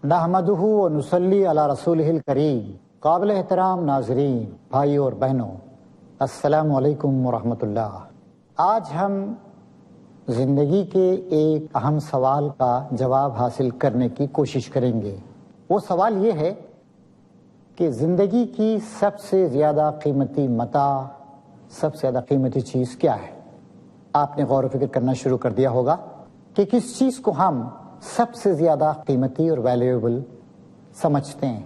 نحمدہ و نصلی علی رسولہ الکریم۔ قابل احترام ناظرین، بھائیوں اور بہنوں، السلام علیکم ورحمۃ اللہ۔ آج ہم زندگی کے ایک اہم سوال کا جواب حاصل کرنے کی کوشش کریں گے۔ وہ سوال یہ ہے کہ زندگی کی سب سے زیادہ قیمتی متاع، سب سے زیادہ قیمتی چیز کیا ہے؟ آپ نے غور و فکر کرنا شروع کر دیا ہوگا کہ کس چیز کو ہم سب سے زیادہ قیمتی اور ویلیویبل سمجھتے ہیں۔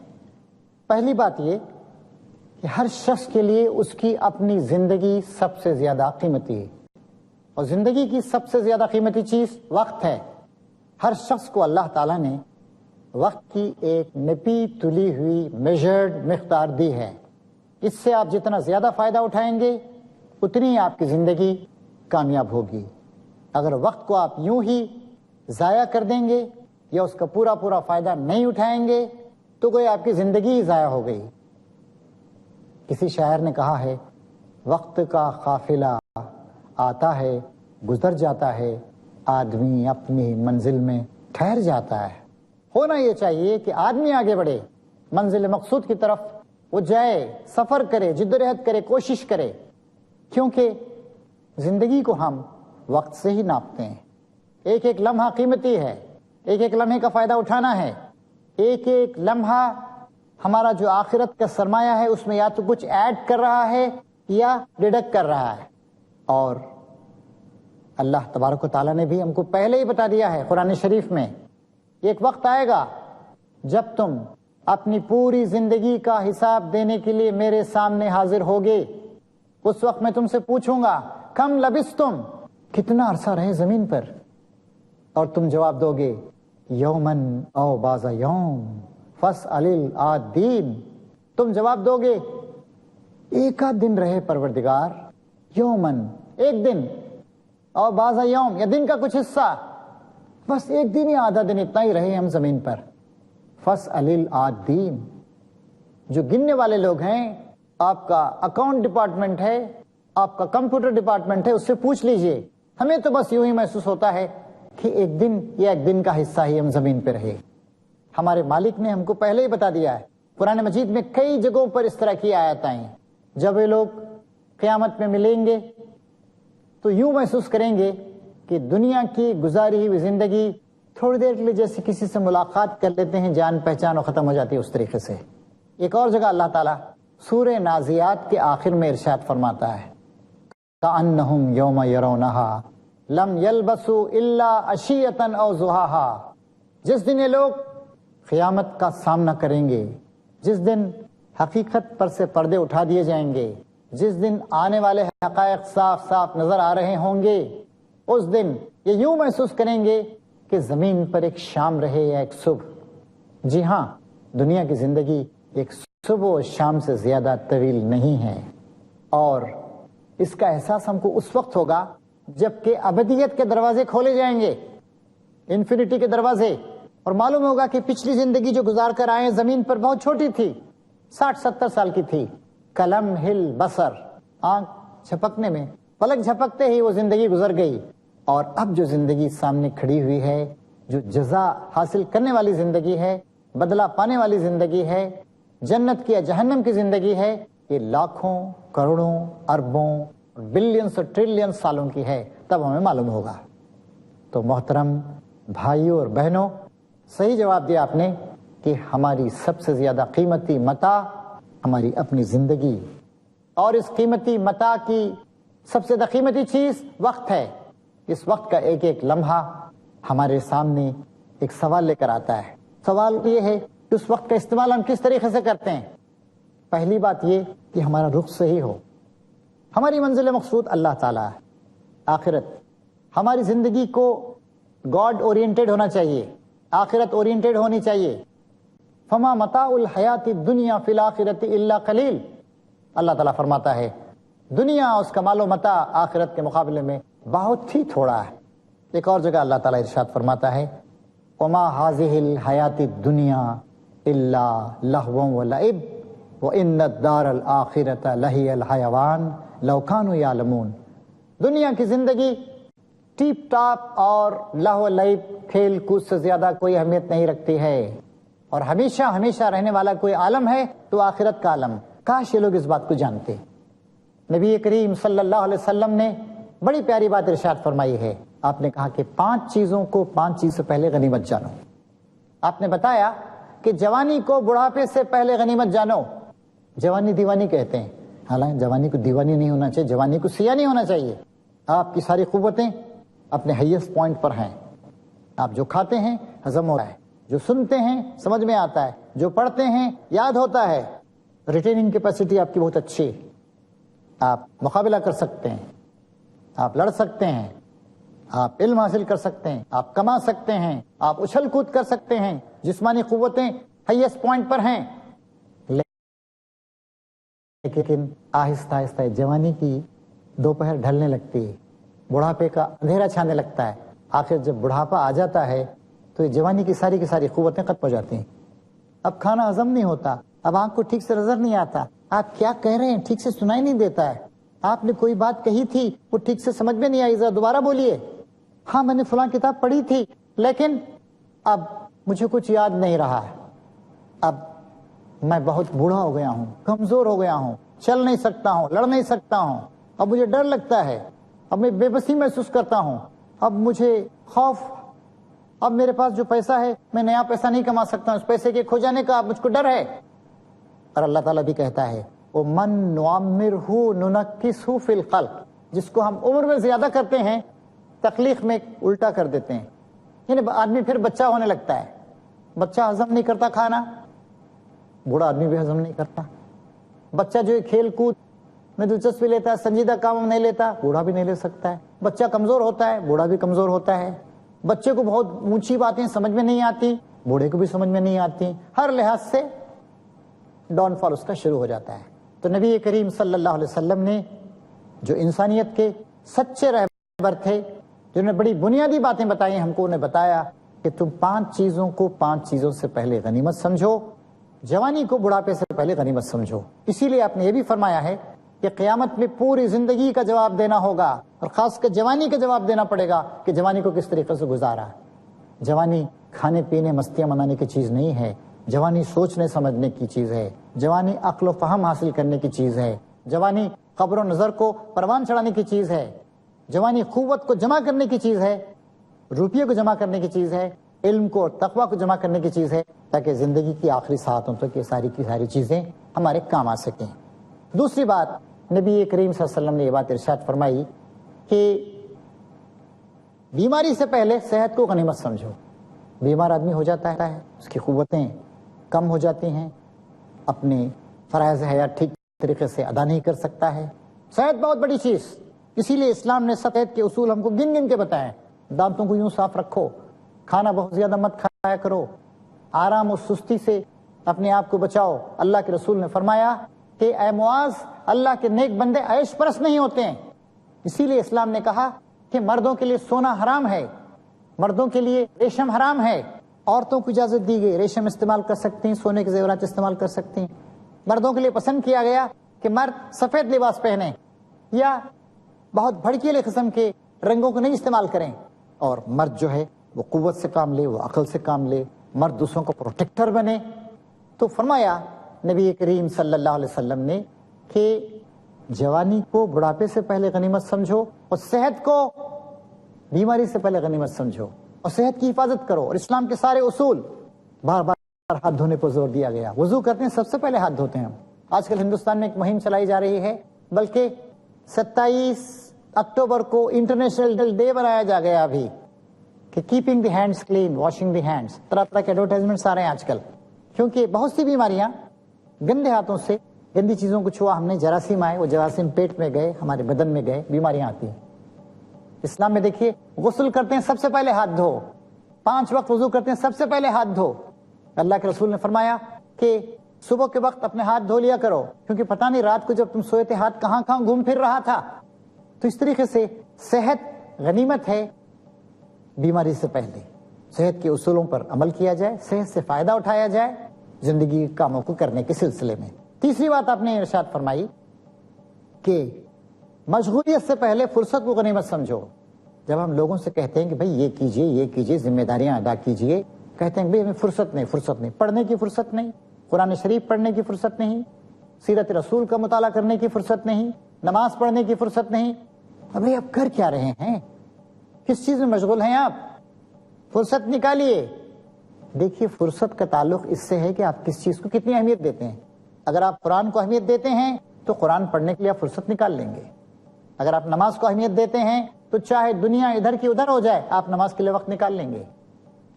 پہلی بات یہ کہ ہر شخص کے لیے اس کی اپنی زندگی سب سے زیادہ قیمتی ہے، اور زندگی کی سب سے زیادہ قیمتی چیز وقت ہے۔ ہر شخص کو اللہ تعالیٰ نے وقت کی ایک نپی تلی ہوئی میجرڈ مقدار دی ہے۔ اس سے آپ جتنا زیادہ فائدہ اٹھائیں گے اتنی آپ کی زندگی کامیاب ہوگی۔ اگر وقت کو آپ یوں ہی ضائع کر دیں گے یا اس کا پورا فائدہ نہیں اٹھائیں گے تو کوئی آپ کی زندگی ضائع ہو گئی۔ کسی شاعر نے کہا ہے، وقت کا قافلہ آتا ہے گزر جاتا ہے، آدمی اپنی منزل میں ٹھہر جاتا ہے۔ ہونا یہ چاہیے کہ آدمی آگے بڑھے، منزل مقصود کی طرف وہ جائے، سفر کرے، جدوجہد کرے، کوشش کرے، کیونکہ زندگی کو ہم وقت سے ہی ناپتے ہیں۔ ایک ایک لمحہ قیمتی ہے، ایک ایک لمحے کا فائدہ اٹھانا ہے۔ ایک ایک لمحہ ہمارا جو آخرت کا سرمایہ ہے اس میں یا تو کچھ ایڈ کر رہا ہے یا ڈڈکٹ کر رہا ہے۔ اور اللہ تبارک و تعالیٰ نے بھی ہم کو پہلے ہی بتا دیا ہے قرآن شریف میں، ایک وقت آئے گا جب تم اپنی پوری زندگی کا حساب دینے کے لیے میرے سامنے حاضر ہوگے۔ اس وقت میں تم سے پوچھوں گا، کم لبثتم، کتنا عرصہ رہے زمین پر؟ اور تم جواب دو گے، یومن او بعض یوم فاسأل العادین۔ تم جواب دو گے، ایک آدھ دن رہے پروردگار، یومن ایک دن، اور بعض یوم یا دن کا کچھ حصہ، بس ایک دن یا آدھا دن، اتنا ہی رہے ہم زمین پر۔ فاسأل العادین، جو گننے والے لوگ ہیں، آپ کا اکاؤنٹ ڈپارٹمنٹ ہے، آپ کا کمپیوٹر ڈپارٹمنٹ ہے، اس سے پوچھ لیجئے۔ ہمیں تو بس یوں ہی محسوس ہوتا ہے کہ ایک دن یا ایک دن کا حصہ ہی ہم زمین پہ رہے۔ ہمارے مالک نے ہم کو پہلے ہی بتا دیا ہے، قرآن مجید میں کئی جگہوں پر اس طرح کی آیات آئی ہیں۔ جب یہ لوگ قیامت میں ملیں گے تو یوں محسوس کریں گے کہ دنیا کی گزاری ہوئی زندگی تھوڑی دیر کے لیے جیسے کسی سے ملاقات کر لیتے ہیں، جان پہچان و ختم ہو جاتی ہے، اس طریقے سے۔ ایک اور جگہ اللہ تعالیٰ سورہ نازیات کے آخر میں ارشاد فرماتا ہے، کأنہم یوم یرونہا لم یلبسوا الا عشیۃ او ضحاہا۔ جس دن یہ لوگ قیامت کا سامنا کریں گے، جس دن حقیقت پر سے پردے اٹھا دیے جائیں گے، جس دن آنے والے حقائق صاف صاف نظر آ رہے ہوں گے، اس دن یہ یوں محسوس کریں گے کہ زمین پر ایک شام رہے یا ایک صبح۔ جی ہاں، دنیا کی زندگی ایک صبح و شام سے زیادہ طویل نہیں ہے، اور اس کا احساس ہم کو اس وقت ہوگا جبکہ ابدیت کے دروازے کھولے جائیں گے، انفینٹی کے دروازے، اور معلوم ہوگا کہ پچھلی زندگی جو گزار کر آئے زمین پر بہت چھوٹی تھی، 60-70 سال کی تھی۔ کلم ہل بصر، آنکھ جھپکنے میں، پلک جھپکتے ہی وہ زندگی گزر گئی، اور اب جو زندگی سامنے کھڑی ہوئی ہے، جو جزا حاصل کرنے والی زندگی ہے، بدلہ پانے والی زندگی ہے، جنت کی یا جہنم کی زندگی ہے، یہ لاکھوں، کروڑوں، اربوں، بلینز اور ٹریلین سالوں کی ہے۔ تب ہمیں معلوم ہوگا۔ تو محترم بھائیوں اور بہنوں، صحیح جواب دیا آپ نے کہ ہماری سب سے زیادہ قیمتی متاع ہماری اپنی زندگی، اور اس قیمتی متاع کی سب سے زیادہ قیمتی چیز وقت ہے۔ اس وقت کا ایک ایک لمحہ ہمارے سامنے ایک سوال لے کر آتا ہے۔ سوال یہ ہے کہ اس وقت کا استعمال ہم کس طریقے سے کرتے ہیں۔ پہلی بات یہ کہ ہمارا رخ صحیح ہو۔ ہماری منزل مقصود اللہ تعالیٰ ہے، آخرت۔ ہماری زندگی کو گاڈ اورینٹیڈ ہونا چاہیے، آخرت اورینٹیڈ ہونی چاہیے۔ فما متاع الحیات الدنیا فی الآخرۃ الا قلیل، اللہ تعالیٰ فرماتا ہے دنیا اس کا مال و متاع آخرت کے مقابلے میں بہت ہی تھوڑا ہے۔ ایک اور جگہ اللہ تعالیٰ ارشاد فرماتا ہے، وما هذه الحیات الدنیا الا لہو ولعب وان الدار الآخرۃ لہی الحیوان لو کانوا یعلمون۔ دنیا کی زندگی ٹیپ ٹاپ اور لہو و لعب، کھیل کود سے زیادہ کوئی اہمیت نہیں رکھتی ہے۔ اور ہمیشہ ہمیشہ رہنے والا کوئی عالم ہے تو آخرت کا عالم. کاش یہ لوگ اس بات کو جانتے. نبی کریم صلی اللہ علیہ وسلم نے بڑی پیاری بات ارشاد فرمائی ہے. آپ نے کہا کہ 5 چیزوں کو 5 چیز سے پہلے غنیمت جانو. آپ نے بتایا کہ جوانی کو بڑھاپے سے پہلے غنیمت جانو. جوانی دیوانی کہتے ہیں، حالانکہ جوانی کو دیوانی نہیں ہونا چاہیے، جوانی کو سیاہ نہیں ہونا چاہیے. آپ کی ساری قوتیں اپنے ہائیسٹ پوائنٹ پر ہیں. آپ جو کھاتے ہیں ہضم ہوتا ہے، جو سنتے ہیں سمجھ میں آتا ہے، جو پڑھتے ہیں یاد ہوتا ہے. ریٹیننگ کیپیسٹی آپ کی بہت اچھی. آپ مقابلہ کر سکتے ہیں، آپ لڑ سکتے ہیں، آپ علم حاصل کر سکتے ہیں، آپ کما سکتے ہیں، آپ اچھل کود کر سکتے ہیں. جسمانی قوتیں ہائیسٹ پوائنٹ پر ہیں. لیکن آہستہ آہستہ جوانی کی دوپہر ڈھلنے لگتی ہے، بڑھاپے کا اندھیرا چھانے لگتا ہے. آخر جب بڑھاپا آ جاتا ہے تو یہ جوانی کی ساری قوتیں ختم ہو جاتی ہیں. اب کھانا ہضم نہیں ہوتا، اب آنکھ کو ٹھیک سے نظر نہیں آتا، آپ کیا کہہ رہے ہیں ٹھیک سے سنائی نہیں دیتا ہے. آپ نے کوئی بات کہی تھی وہ ٹھیک سے سمجھ میں نہیں آئی، ذرا دوبارہ بولیے. ہاں میں نے فلاں کتاب پڑھی تھی لیکن اب مجھے کچھ یاد نہیں رہا. اب میں بہت بوڑھا ہو گیا ہوں، کمزور ہو گیا ہوں، چل نہیں سکتا ہوں، لڑ نہیں سکتا ہوں. اب مجھے ڈر لگتا ہے، اب میں بے بسی محسوس کرتا ہوں، اب مجھے خوف، اب میرے پاس جو پیسہ ہے میں نیا پیسہ نہیں کما سکتا ہوں، اس پیسے کے کھو جانے کا مجھ کو ڈر ہے. اور اللہ تعالیٰ بھی کہتا ہے وَمَن نُعَمِّرْهُ نُنَكِّسْهُ فِي الْخَلْقِ، جس کو ہم عمر میں زیادہ کرتے ہیں تخلیق میں الٹا کر دیتے ہیں. یعنی آدمی پھر بچہ ہونے لگتا ہے. بچہ ہضم نہیں کرتا کھانا، بوڑھا آدمی بھی ہضم نہیں کرتا. بچہ جو کھیل کود میں دلچسپی لیتا ہے، سنجیدہ کام نہیں لیتا، بوڑھا بھی نہیں لے سکتا ہے. بچہ کمزور ہوتا ہے، بوڑھا بھی کمزور ہوتا ہے. بچے کو بہت اونچی باتیں سمجھ میں نہیں آتی، بوڑھے کو بھی سمجھ میں نہیں آتی. ہر لحاظ سے ڈاؤن فال اس کا شروع ہو جاتا ہے. تو نبی کریم صلی اللہ علیہ وسلم نے جو انسانیت کے سچے رہبر تھے، جنہوں نے بڑی بنیادی باتیں بتائی ہم کو، انہیں بتایا کہ تم 5 چیزوں کو 5 چیزوں سے پہلے غنیمت سمجھو. جوانی کو بڑھاپے سے پہلے غنیمت سمجھو. اسی لیے آپ نے یہ بھی فرمایا ہے کہ قیامت میں پوری زندگی کا جواب دینا ہوگا، اور خاص کر جوانی کا جواب دینا پڑے گا کہ جوانی کو کس طریقے سے گزارا. جوانی کھانے پینے مستیاں منانے کی چیز نہیں ہے. جوانی سوچنے سمجھنے کی چیز ہے. جوانی عقل و فہم حاصل کرنے کی چیز ہے. جوانی قبر و نظر کو پروان چڑھانے کی چیز ہے. جوانی قوت کو جمع کرنے کی چیز ہے، روپیے کو جمع کرنے کی چیز ہے، علم کو اور تقوی کو جمع کرنے کی چیز ہے، تاکہ زندگی کی آخری ساعتوں تک یہ ساری کی ساری چیزیں ہمارے کام آ سکیں. دوسری بات، نبی کریم صلی اللہ علیہ وسلم نے یہ بات ارشاد فرمائی کہ بیماری سے پہلے صحت کو غنیمت سمجھو. بیمار آدمی ہو جاتا ہے، اس کی قوتیں کم ہو جاتی ہیں، اپنے فرائض حیات ٹھیک طریقے سے ادا نہیں کر سکتا ہے. صحت بہت بڑی چیز، اسی لیے اسلام نے صحت کے اصول ہم کو گن گن کے بتائے. دانتوں کو یوں صاف رکھو، کھانا بہت زیادہ مت کھایا کرو، آرام اور سستی سے اپنے آپ کو بچاؤ. اللہ کے رسول نے فرمایا کہ اے معاذ، اللہ کے نیک بندے عیش پرست نہیں ہوتے ہیں. اسی لیے اسلام نے کہا کہ مردوں کے لیے سونا حرام ہے، مردوں کے لیے ریشم حرام ہے. عورتوں کو اجازت دی گئی، ریشم استعمال کر سکتی ہیں، سونے کے زیورات استعمال کر سکتی ہیں. مردوں کے لیے پسند کیا گیا کہ مرد سفید لباس پہنے یا بہت بھڑکیلے قسم کے رنگوں کو نہیں استعمال کریں، اور مرد جو ہے وہ قوت سے کام لے، وہ عقل سے کام لے، مرد دوسروں کو پروٹیکٹر بنے. تو فرمایا نبی کریم صلی اللہ علیہ وسلم نے کہ جوانی کو بڑھاپے سے پہلے غنیمت سمجھو، اور صحت کو بیماری سے پہلے غنیمت سمجھو، اور صحت کی حفاظت کرو. اور اسلام کے سارے اصول، بار بار ہاتھ دھونے پر زور دیا گیا. وضو کرتے ہیں سب سے پہلے ہاتھ دھوتے ہیں. آج کل ہندوستان میں ایک مہم چلائی جا رہی ہے، بلکہ 27 اکتوبر کو انٹرنیشنل ڈے بنایا جا گیا ابھی، کہ keeping the hands clean, washing the hands. طرح طرح کے ایڈورٹائزمنٹس آ رہے ہیں آج کل، کیونکہ بہت سی بیماریاں گندے ہاتھوں سے، گندی چیزوں کو چھوا ہم نے، جراثیم آئے، وہ جراثیم پیٹ میں گئے، ہمارے بدن میں گئے، بیماریاں آتی ہیں. اسلام میں دیکھیے، غسل کرتے ہیں سب سے پہلے ہاتھ دھو، 5 وقت وضو کرتے ہیں سب سے پہلے ہاتھ دھو. اللہ کے رسول نے فرمایا کہ صبح کے وقت اپنے ہاتھ دھو لیا کرو، کیونکہ پتہ نہیں رات کو جب تم سوئے تھے ہاتھ کہاں کہاں گھوم پھر رہا تھا. تو اس طریقے سے صحت غنیمت ہے. بیماری سے پہلے صحت کے اصولوں پر عمل کیا جائے، صحت سے فائدہ اٹھایا جائے زندگی کے کاموں کو کرنے کے سلسلے میں. تیسری بات آپ نے ارشاد فرمائی کہ مشغولیت سے پہلے فرصت کو غنیمت سمجھو. جب ہم لوگوں سے کہتے ہیں کہ بھئی یہ کیجئے، یہ کیجئے، ذمہ داریاں ادا کیجئے، کہتے ہیں بھئی ہمیں فرصت نہیں، پڑھنے کی فرصت نہیں، قرآن شریف پڑھنے کی فرصت نہیں، سیرت رسول کا مطالعہ کرنے کی فرصت نہیں، نماز پڑھنے کی فرصت نہیں. ابھی آپ کر کیا رہے ہیں؟ کس چیز میں مشغول ہیں آپ؟ فرصت نکالیے. دیکھیے فرصت کا تعلق اس سے ہے کہ آپ کس چیز کو کتنی اہمیت دیتے ہیں. اگر آپ قرآن کو اہمیت دیتے ہیں تو قرآن پڑھنے کے لیے آپ فرصت نکال لیں گے. اگر آپ نماز کو اہمیت دیتے ہیں تو چاہے دنیا ادھر کی ادھر ہو جائے آپ نماز کے لیے وقت نکال لیں گے.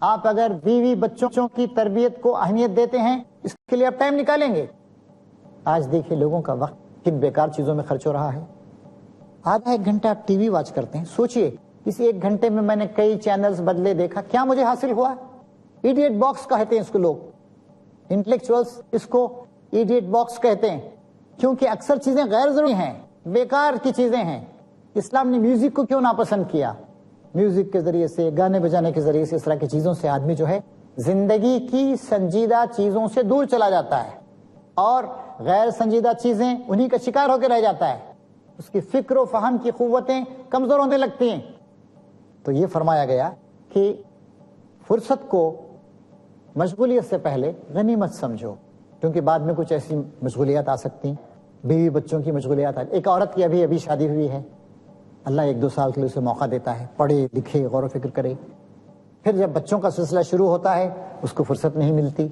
آپ اگر بیوی بچوں کی تربیت کو اہمیت دیتے ہیں اس کے لیے آپ ٹائم نکالیں گے. آج دیکھیے لوگوں کا وقت کن بیکار چیزوں میں خرچ ہو رہا ہے. آدھا ایک گھنٹہ آپ ٹی وی واچ کرتے ہیں. سوچئے اس ایک گھنٹے میں نے کئی چینلز بدلے دیکھا, کیا مجھے حاصل ہوا؟ ایڈیٹ باکس کہتے ہیں اس کو لوگ, انٹلیکچوئلز اس کو ایڈیٹ باکس کہتے ہیں, کیونکہ اکثر چیزیں غیر ضروری ہیں, بیکار کی چیزیں ہیں. اسلام نے میوزک کو کیوں ناپسند کیا؟ میوزک کے ذریعے سے, گانے بجانے کے ذریعے سے, اس طرح کی چیزوں سے آدمی جو ہے زندگی کی سنجیدہ چیزوں سے دور چلا جاتا ہے اور غیر سنجیدہ چیزیں انہی کا شکار ہو کے رہ جاتا ہے. اس کی فکر و فہم کی قوتیں کمزور ہونے لگتی ہیں. تو یہ فرمایا گیا کہ فرصت کو مشغولیت سے پہلے غنیمت سمجھو, کیونکہ بعد میں کچھ ایسی مشغولیات آ سکتی ہیں, بیوی بچوں کی مشغولیات آ. ایک عورت کی ابھی شادی ہوئی ہے, اللہ 1-2 سال کے لیے اسے موقع دیتا ہے, پڑھے لکھے غور و فکر کرے. پھر جب بچوں کا سلسلہ شروع ہوتا ہے اس کو فرصت نہیں ملتی.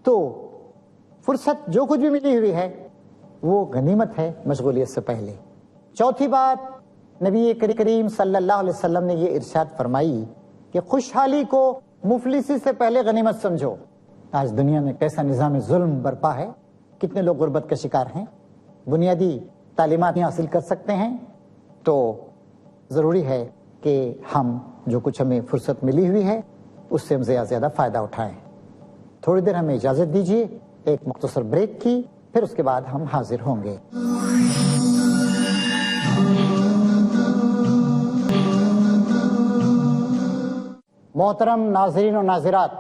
تو فرصت جو کچھ بھی ملی ہوئی ہے وہ غنیمت ہے مشغولیت سے پہلے. چوتھی بات, نبی کریم صلی اللہ علیہ وسلم نے یہ ارشاد فرمائی کہ خوشحالی کو مفلسی سے پہلے غنیمت سمجھو. آج دنیا میں کیسا نظام ظلم برپا ہے, کتنے لوگ غربت کا شکار ہیں. بنیادی تعلیمات حاصل کر سکتے ہیں تو ضروری ہے کہ ہم جو کچھ ہمیں فرصت ملی ہوئی ہے اس سے ہم زیادہ فائدہ اٹھائیں. تھوڑی دیر ہمیں اجازت دیجیے ایک مختصر بریک کی, پھر اس کے بعد ہم حاضر ہوں گے. محترم ناظرین و ناظرات,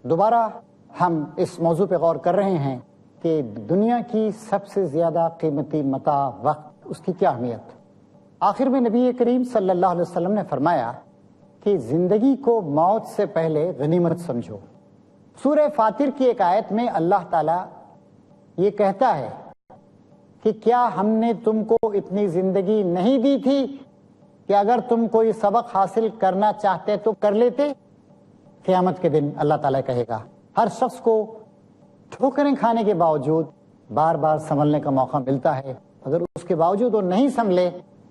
دوبارہ ہم اس موضوع پہ غور کر رہے ہیں کہ دنیا کی سب سے زیادہ قیمتی متاع وقت, اس کی کیا اہمیت. آخر میں نبی کریم صلی اللہ علیہ وسلم نے فرمایا کہ زندگی کو موت سے پہلے غنیمت سمجھو. سورہ فاطر کی ایک آیت میں اللہ تعالیٰ یہ کہتا ہے کہ کیا ہم نے تم کو اتنی زندگی نہیں دی تھی کہ اگر تم کوئی سبق حاصل کرنا چاہتے تو کر لیتے. قیامت کے دن اللہ تعالیٰ کہے گا ہر شخص کو ٹھوکریں کھانے کے باوجود بار بار سنبھلنے کا موقع ملتا ہے, اگر اس کے باوجود وہ نہیں سنبھلے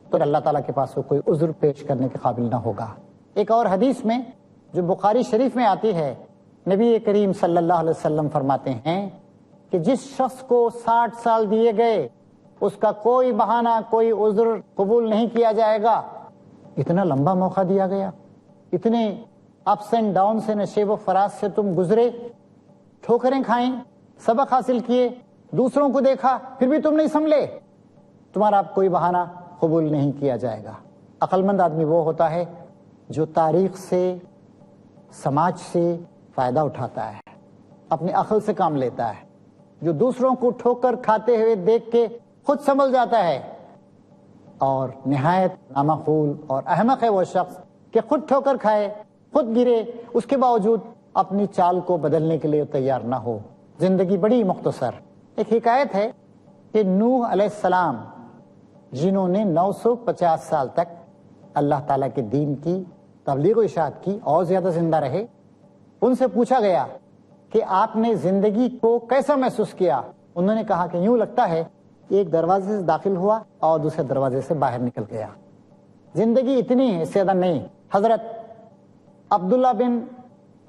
تو اللہ تعالیٰ کے پاس وہ کوئی عذر پیش کرنے کے قابل نہ ہوگا. ایک اور حدیث میں جو بخاری شریف میں آتی ہے, نبی کریم صلی اللہ علیہ وسلم فرماتے ہیں کہ جس شخص کو 60 سال دیے گئے اس کا کوئی بہانہ, کوئی عذر قبول نہیں کیا جائے گا. اتنا لمبا موقع دیا گیا, اتنے اپس اینڈ ڈاؤن سے, نشیب و فراز سے تم گزرے, ٹھوکریں کھائیں, سبق حاصل کیے, دوسروں کو دیکھا, پھر بھی تم نہیں سنبھلے, تمہارا اب کوئی بہانہ قبول نہیں کیا جائے گا. عقل مند آدمی وہ ہوتا ہے جو تاریخ سے, سماج سے فائدہ اٹھاتا ہے, اپنی عقل سے کام لیتا ہے, جو دوسروں کو ٹھوکر کھاتے ہوئے دیکھ کے خود سنبھل جاتا ہے. اور نہایت نامعقول اور احمق ہے وہ شخص کہ خود ٹھوکر کھائے, خود گرے, اس کے باوجود اپنی چال کو بدلنے کے لیے تیار نہ ہو. زندگی بڑی مختصر. ایک حکایت ہے کہ نوح علیہ السلام جنہوں نے 950 سال تک اللہ تعالیٰ کے دین کی تبلیغ و اشاعت کی اور زیادہ زندہ رہے, ان سے پوچھا گیا کہ آپ نے زندگی کو کیسا محسوس کیا. انہوں نے کہا کہ یوں لگتا ہے ایک دروازے سے داخل ہوا اور دوسرے دروازے سے باہر نکل گیا. زندگی اتنی ہے, زیادہ نہیں. حضرت عبداللہ بن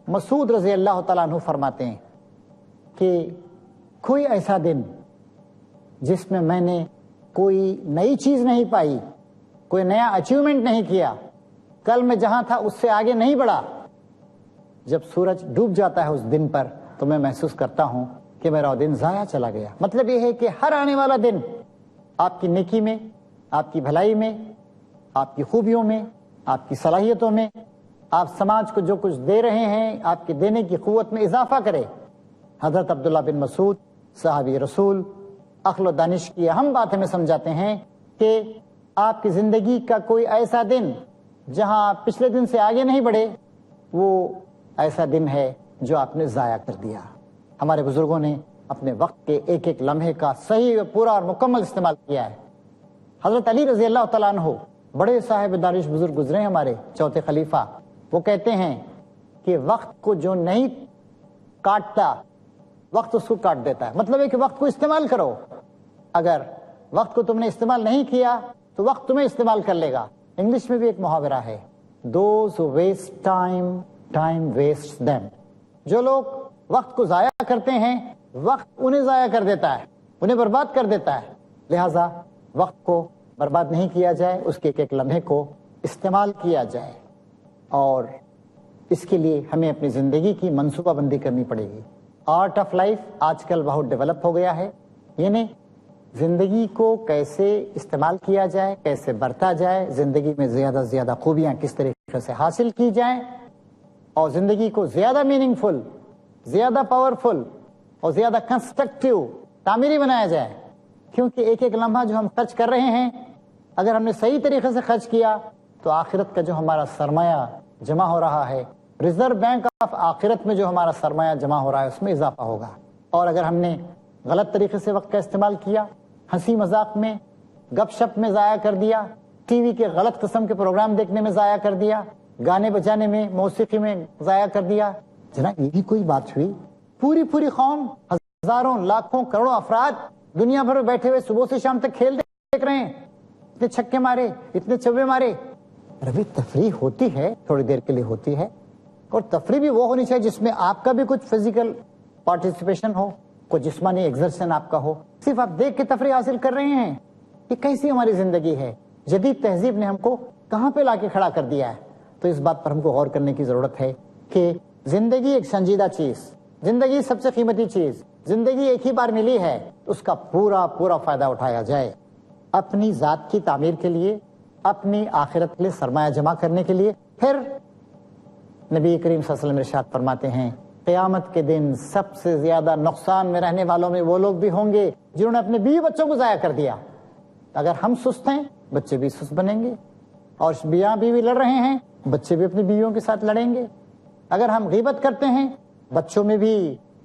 مسعود رضی اللہ تعالیٰ عنہ فرماتے ہیں کہ کوئی ایسا دن جس میں نے کوئی نئی چیز نہیں پائی, کوئی نیا اچیومنٹ نہیں کیا, کل میں جہاں تھا اس سے آگے نہیں بڑھا. جب سورج ڈوب جاتا ہے اس دن پر تو میں محسوس کرتا ہوں کہ میرا دن ضائع چلا گیا. مطلب یہ ہے کہ ہر آنے والا دن آپ کی نیکی میں, آپ کی بھلائی میں, آپ کی خوبیوں میں, آپ کی صلاحیتوں میں, آپ سماج کو جو کچھ دے رہے ہیں آپ کے دینے کی قوت میں اضافہ کرے. حضرت عبداللہ بن مسعود صحابی رسول عقل و دانش کی اہم بات ہمیں سمجھاتے ہیں کہ آپ کی زندگی کا کوئی ایسا دن جہاں آپ پچھلے دن سے آگے نہیں بڑھے, وہ ایسا دن ہے جو آپ نے ضائع کر دیا. ہمارے بزرگوں نے اپنے وقت کے ایک ایک لمحے کا صحیح پورا اور مکمل استعمال کیا ہے. حضرت علی رضی اللہ تعالیٰ عنہ بڑے صاحب دانش بزرگ گزرے ہیں ہمارے چوتھے خلیفہ. وہ کہتے ہیں کہ وقت کو جو نہیں کاٹتا وقت اس کو کاٹ دیتا ہے. مطلب ہے کہ وقت کو استعمال کرو. اگر وقت کو تم نے استعمال نہیں کیا تو وقت تمہیں استعمال کر لے گا. انگلش میں بھی ایک محاورہ ہے, those who waste time, time wastes them. جو لوگ وقت کو ضائع کرتے ہیں وقت انہیں ضائع کر دیتا ہے, انہیں برباد کر دیتا ہے. لہذا وقت کو برباد نہیں کیا جائے, اس کے ایک ایک لمحے کو استعمال کیا جائے. اور اس کے لیے ہمیں اپنی زندگی کی منصوبہ بندی کرنی پڑے گی. آرٹ آف لائف آج کل بہت ڈیولپ ہو گیا ہے, یعنی زندگی کو کیسے استعمال کیا جائے, کیسے برتا جائے, زندگی میں زیادہ سے زیادہ خوبیاں کس طریقے سے حاصل کی جائیں, اور زندگی کو زیادہ میننگ فل, زیادہ پاورفل اور زیادہ کنسٹرکٹیو تعمیری بنایا جائے. کیونکہ ایک ایک لمحہ جو ہم خرچ کر رہے ہیں اگر ہم نے صحیح طریقے سے خرچ کیا تو آخرت کا جو ہمارا سرمایہ جمع ہو رہا ہے, ریزرو بینک آف آخرت میں جو ہمارا سرمایہ جمع ہو رہا ہے اس میں اضافہ ہوگا. اور اگر ہم نے غلط طریقے سے وقت کا استعمال کیا, ہنسی مذاق میں, گپ شپ میں ضائع کر دیا, ٹی وی کے غلط قسم کے پروگرام دیکھنے میں ضائع کر دیا, گانے بجانے میں, موسیقی میں ضائع کر دیا, جناب یہ بھی کوئی بات ہوئی؟ پوری قوم, ہزاروں لاکھوں کروڑوں افراد دنیا بھر میں بیٹھے ہوئے صبح سے شام تک کھیل دیکھ رہے ہیں, اتنے چھکے مارے, اتنے چوبے مارے. ابھی تفریح ہوتی ہے, تھوڑی دیر کے لیے ہوتی ہے, اور تفریح بھی وہ ہونی چاہیے جس میں آپ کا بھی کچھ فزیکل پارٹیسپیشن ہو, کوئی جسمانی ایگزرشن آپ کا ہو. صرف آپ دیکھ کے تفریح حاصل کر رہے ہیں. یہ کیسی ہماری زندگی ہے؟ جدید تہذیب نے ہم کو کہاں پہ لا کے کھڑا کر دیا ہے؟ تو اس بات پر ہم کو غور کرنے کی ضرورت ہے کہ زندگی ایک سنجیدہ چیز, زندگی سب سے قیمتی چیز, زندگی ایک ہی بار ملی ہے, اس کا پورا فائدہ اٹھایا جائے. اپنی ذات کی تعمیر کے لیے, اپنی آخرت کے لیے سرمایہ جمع کرنے کے لیے. پھر نبی کریم صلی اللہ علیہ وسلم ارشاد فرماتے ہیں قیامت کے دن سب سے زیادہ نقصان میں رہنے والوں میں وہ لوگ بھی ہوں گے جنہوں نے اپنے بیوی بچوں کو ضائع کر دیا. اگر ہم سست ہیں بچے بھی سست بنیں گے, اور بیاں بیوی لڑ رہے ہیں بچے بھی اپنی بیویوں کے ساتھ لڑیں گے. اگر ہم غیبت کرتے ہیں بچوں میں بھی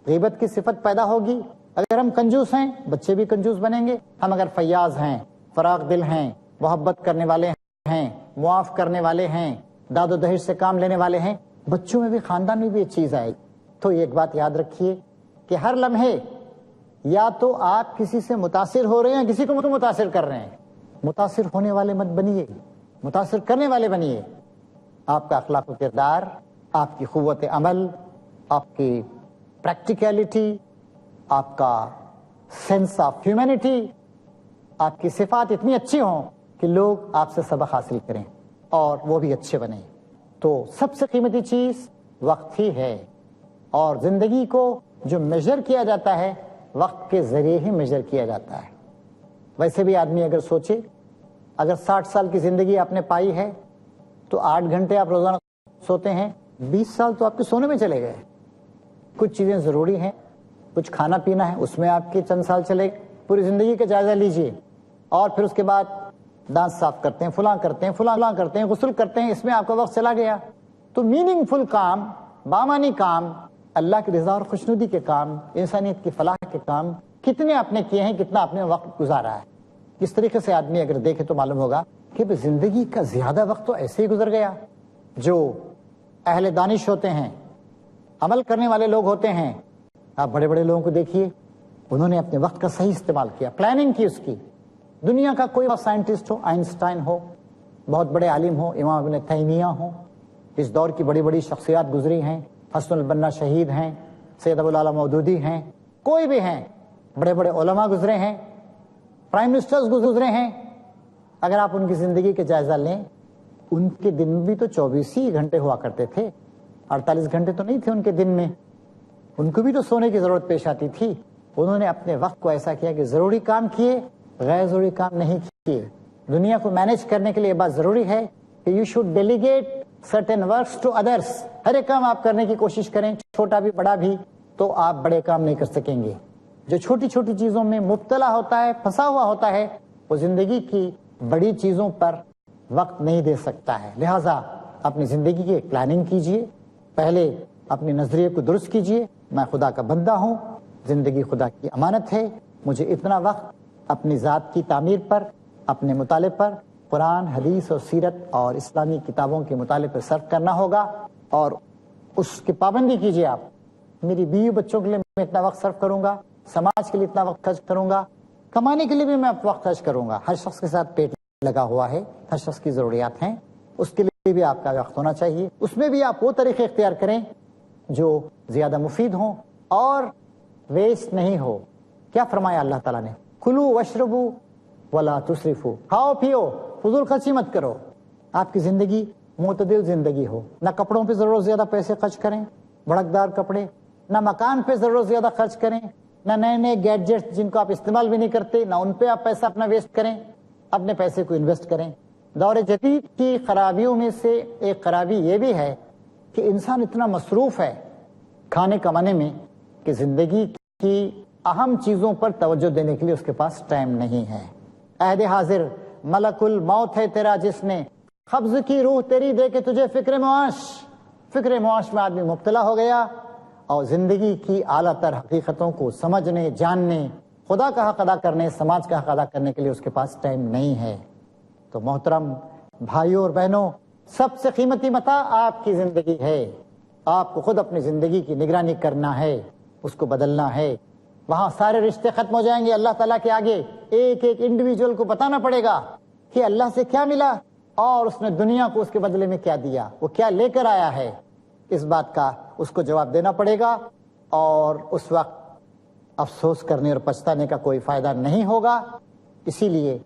غیبت کی صفت پیدا ہوگی. اگر ہم کنجوس ہیں بچے بھی کنجوس بنیں گے. ہم اگر فیاض ہیں, فراغ دل ہیں, محبت کرنے والے ہیں, معاف کرنے والے ہیں, داد و دہیج سے کام لینے والے ہیں, بچوں میں بھی, خاندان میں بھی یہ چیز آئے گی. تو ایک بات یاد رکھیے کہ ہر لمحے یا تو آپ کسی سے متاثر ہو رہے ہیں, کسی کو متاثر کر رہے ہیں. متاثر ہونے والے مت بنیے, متاثر کرنے والے بنیے. آپ کا اخلاق و کردار, آپ کی قوت عمل, آپ کی پریکٹیکلٹی, آپ کا سینس آف ہیومینٹی, آپ کی صفات اتنی اچھی ہوں کہ لوگ آپ سے سبق حاصل کریں اور وہ بھی اچھے بنیں. تو سب سے قیمتی چیز وقت ہی ہے, اور زندگی کو جو میجر کیا جاتا ہے وقت کے ذریعے ہی میجر کیا جاتا ہے. ویسے بھی آدمی اگر سوچے, اگر 60 سال کی زندگی آپ نے پائی ہے تو 8 گھنٹے آپ روزانہ سوتے ہیں, 20 سال تو آپ کے سونے میں چلے گئے. کچھ چیزیں ضروری ہیں, کچھ کھانا پینا ہے, اس میں آپ کے چند سال چلے. پوری زندگی کا جائزہ لیجئے, اور پھر اس کے بعد دانت صاف کرتے ہیں, فلاں کرتے ہیں, فلاں کرتے ہیں, غسل کرتے ہیں, اس میں آپ کا وقت چلا گیا. تو میننگ فل کام, بامانی کام, اللہ کی رضا اور خوشنودی کے کام, انسانیت کی فلاح کے کام کتنے آپ نے کیے ہیں, کتنا آپ نے وقت گزارا ہے. اس طریقے سے آدمی اگر دیکھے تو معلوم ہوگا کہ زندگی کا زیادہ وقت تو ایسے ہی گزر گیا. جو اہل دانش ہوتے ہیں, عمل کرنے والے لوگ ہوتے ہیں, آپ بڑے بڑے لوگوں کو دیکھیے, انہوں نے اپنے وقت کا صحیح استعمال کیا, پلاننگ کی اس کی. دنیا کا کوئی سائنٹسٹ ہو, آئنسٹائن ہو, بہت بڑے عالم ہو, امام ابن تیمیہ ہو, اس دور کی بڑی بڑی شخصیات گزری ہیں, حسن البنا شہید ہیں, سید ابو العلا مودودی ہیں, کوئی بھی ہیں, بڑے بڑے علماء گزرے ہیں, پرائم منسٹرز گزرے ہیں. اگر آپ ان کی زندگی کے جائزہ لیں, ان کے دن بھی تو 24 ہی گھنٹے ہوا کرتے تھے, 48 گھنٹے تو نہیں تھے ان کے دن میں. ان کو بھی تو سونے کی ضرورت پیش آتی تھی. انہوں نے اپنے وقت کو ایسا کیا کہ ضروری کام کیے, غیر ضروری کام نہیں کیے. دنیا کو مینج کرنے کے لیے یہ بات ضروری ہے کہ you should delegate certain works to others. ہر ایک کام آپ کرنے کی کوشش کریں, چھوٹا بھی بڑا بھی, تو آپ بڑے کام نہیں کر سکیں گے. جو چھوٹی چھوٹی چیزوں میں مبتلا ہوتا ہے, پھنسا ہوا ہوتا ہے, وہ زندگی کی بڑی چیزوں پر وقت نہیں دے سکتا ہے. لہٰذا اپنی زندگی کی پلاننگ کیجئے. پہلے اپنی نظریے کو درست کیجئے. میں خدا کا بندہ ہوں, زندگی خدا کی امانت ہے, مجھے اتنا وقت اپنی ذات کی تعمیر پر, اپنے مطالعے پر, قرآن, حدیث اور سیرت اور اسلامی کتابوں کے مطالعے پر صرف کرنا ہوگا, اور اس کی پابندی کیجئے آپ. میری بیوی بچوں کے لیے میں اتنا وقت صرف کروں گا, سماج کے لیے اتنا وقت خرچ کروں گا, کمانے کے لیے بھی میں وقت خرچ کروں گا. ہر شخص کے ساتھ پیٹ لگا ہوا ہے, ہر شخص کی ضروریات ہیں, اس کے لیے بھی آپ کا وقت ہونا چاہیے. اس میں بھی آپ وہ طریقے اختیار کریں جو زیادہ مفید ہوں اور ویسٹ نہیں ہو. کیا فرمایا اللہ تعالیٰ نے؟ کلو واشربو ولا تسرفو, کھاؤ پیو, فضول خرچی مت کرو. آپ کی زندگی معتدل زندگی ہو, نہ کپڑوں پہ ضرورت زیادہ پیسے خرچ کریں, بھڑکدار کپڑے, نہ مکان پہ ضرورت زیادہ خرچ کریں, نہ نئے نئے گیڈجٹس جن کو آپ استعمال بھی نہیں کرتے, نہ ان پہ آپ پیسہ اپنا ویسٹ کریں. اپنے پیسے کو انویسٹ کریں. دور جدید کی خرابیوں میں سے ایک خرابی یہ بھی ہے کہ انسان اتنا مصروف ہے کھانے کمانے میں کہ زندگی کی اہم چیزوں پر توجہ دینے کے لیے اس کے پاس ٹائم نہیں ہے. عہد حاضر ملک الموت ہے تیرا, جس نے قبض کی روح تیری دے کے تجھے فکر معاش میں آدمی مبتلا ہو گیا, اور زندگی کی اعلیٰ تر حقیقتوں کو سمجھنے, جاننے, خدا کا حق ادا کرنے, سماج کا حق ادا کرنے کے لیے اس کے پاس ٹائم نہیں ہے. تو محترم بھائیوں اور بہنوں, سب سے قیمتی متاع آپ کی زندگی ہے. آپ کو خود اپنی زندگی کی نگرانی کرنا ہے, اس کو بدلنا ہے. وہاں سارے رشتے ختم ہو جائیں گے. اللہ تعالیٰ کے آگے ایک ایک انڈیویجول کو بتانا پڑے گا کہ اللہ سے کیا ملا اور اس نے دنیا کو اس کے بدلے میں کیا دیا, وہ کیا لے کر آیا ہے. اس بات کا اس کو جواب دینا پڑے گا, اور اس وقت افسوس کرنے اور پچھتانے کا کوئی فائدہ نہیں ہوگا. اسی لیے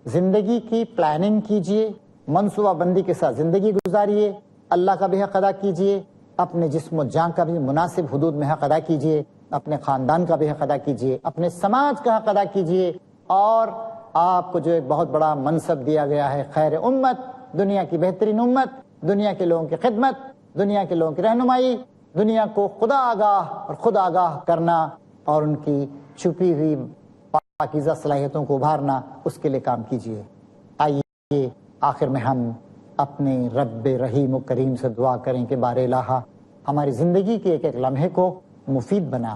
زندگی کی پلاننگ کیجئے, منصوبہ بندی کے ساتھ زندگی گزاریے, اللہ کا بھی حق ادا کیجئے, اپنے جسم و جان کا بھی مناسب حدود میں حق ادا کیجئے, اپنے خاندان کا بھی حق ادا کیجئے, اپنے سماج کا حق ادا کیجئے, اور آپ کو جو ایک بہت بڑا منصب دیا گیا ہے, خیر امت, دنیا کی بہترین امت, دنیا کے لوگوں کی خدمت, دنیا کے لوگوں کی رہنمائی, دنیا کو خدا آگاہ اور خود آگاہ کرنا اور ان کی چھپی ہوئی پاکیزہ صلاحیتوں کو ابھارنا, اس کے لیے کام کیجئے. آئیے آخر میں ہم اپنے رب رحیم و کریم سے دعا کریں کہ بار الہ ہماری زندگی کے ایک ایک لمحے کو مفید بنا.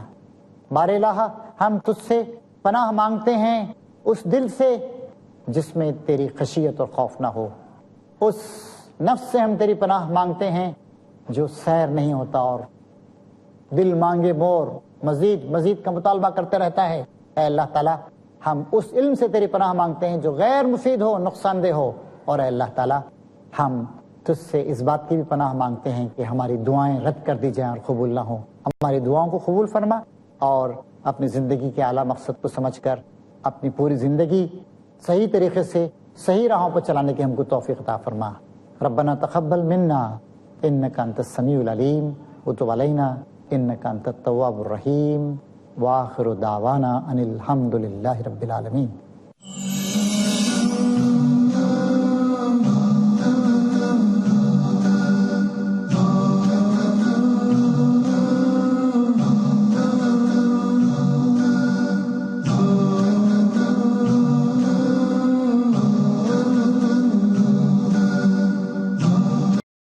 بار الہ ہم تجھ سے پناہ مانگتے ہیں اس دل سے جس میں تیری خشیت اور خوف نہ ہو, اس نفس سے ہم تیری پناہ مانگتے ہیں جو سیر نہیں ہوتا اور دل مانگے مور مزید کا مطالبہ کرتے رہتا ہے. اے اللہ تعالیٰ, ہم اس علم سے تیری پناہ مانگتے ہیں جو غیر مفید ہو, نقصان دہ ہو, اور اے اللہ تعالیٰ ہم تجھ سے اس بات کی بھی پناہ مانگتے ہیں کہ ہماری دعائیں رد کر دی جائیں اور قبول نہ ہوں. ہماری دعاؤں کو قبول فرما, اور اپنی زندگی کے اعلیٰ مقصد کو سمجھ کر اپنی پوری زندگی صحیح طریقے سے صحیح راہوں پر چلانے کی ہم کو توفیق عطا فرما. ربنا تقبل منا انک انت السمیع العلیم وتب علینا انک انت التواب الرحیم, وآخر دعوانا ان الحمد للہ رب العالمین.